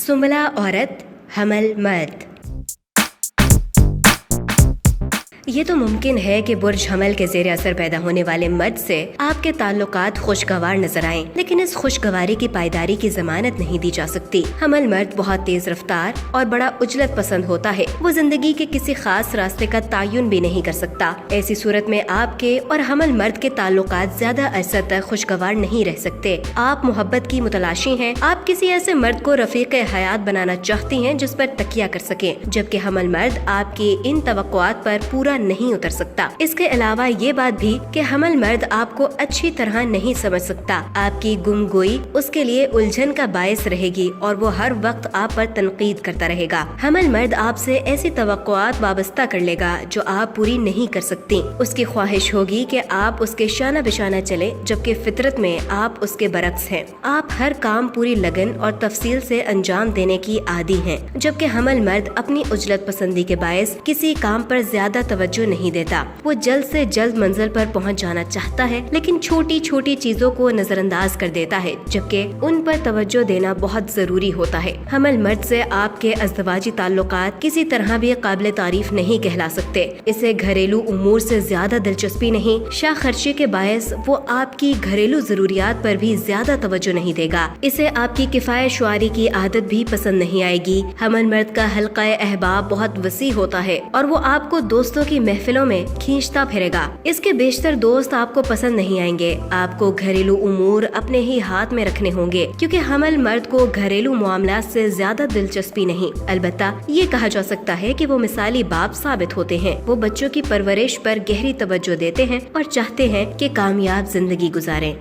सुंबला औरत, हमल मर्द। ये तो मुमकिन है कि बुर्ज हमल के ज़ेर असर पैदा होने वाले मर्द से आपके ताल्लुकात खुशगवार नजर आएं, लेकिन इस खुशगवारी की पायदारी की जमानत नहीं दी जा सकती। हमल मर्द बहुत तेज रफ्तार और बड़ा उजलत पसंद होता है। वो जिंदगी के किसी खास रास्ते का तायुन भी नहीं कर सकता। ऐसी सूरत में आपके और हमल मर्द के ताल्लुकात ज्यादा अरसा तक खुशगवार नहीं रह सकते। आप मोहब्बत की मुतलाशी हैं। आप किसी ऐसे मर्द को रफीक हयात बनाना चाहती हैं जिस पर तकिया कर सके, जबकि हमल मर्द आपकी इन तवक्कुआत पर पूरा नहीं उतर सकता। इसके अलावा ये बात भी कि हमल मर्द आपको अच्छी तरह नहीं समझ सकता। आपकी गुमगोई उसके लिए उलझन का बायस रहेगी और वो हर वक्त आप पर तनकीद करता रहेगा। हमल मर्द आपसे ऐसी तवक्कुआत वाबस्ता कर लेगा जो आप पूरी नहीं कर सकती। उसकी ख्वाहिश होगी कि आप उसके शाना बिशाना चले, जबकि फितरत में आप उसके बरक्स हैं। आप हर काम पूरी लगन और तफसील से अंजाम देने की आदी हैं, जबकि हमल मर्द अपनी उजलत पसंदी के बायस किसी काम पर ज्यादा तवज्जो नहीं देता। वो जल्द से जल्द मंजिल पर पहुंच जाना चाहता है, लेकिन छोटी छोटी चीजों को नजरअंदाज कर देता है, जबकि उन पर तवज्जो देना बहुत जरूरी होता है। हमल मर्द से आपके अज़दवाजी ताल्लुकात किसी तरह भी काबिल तारीफ नहीं कहला सकते। इसे घरेलू उमूर से ज्यादा दिलचस्पी नहीं। शाह खर्ची के बायस वो आपकी घरेलू जरूरियात पर भी ज्यादा तवज्जो नहीं देगा। इसे आपकी किफायत शुआरी की आदत भी पसंद नहीं आएगी। हमल मर्द का हल्का अहबाब बहुत वसी होता है और वो आपको दोस्तों की महफिलों में खींचता फिरेगा। इसके बेशतर दोस्त आपको पसंद नहीं आएंगे। आपको घरेलू उमूर अपने ही हाथ में रखने होंगे, क्योंकि हमल मर्द को घरेलू मामलात से ज्यादा दिलचस्पी नहीं। अलबत्ता ये कहा जा सकता है कि वो मिसाली बाप साबित होते हैं। वो बच्चों की परवरिश पर गहरी तवज्जो देते हैं और चाहते हैं कि कामयाब जिंदगी गुजारें।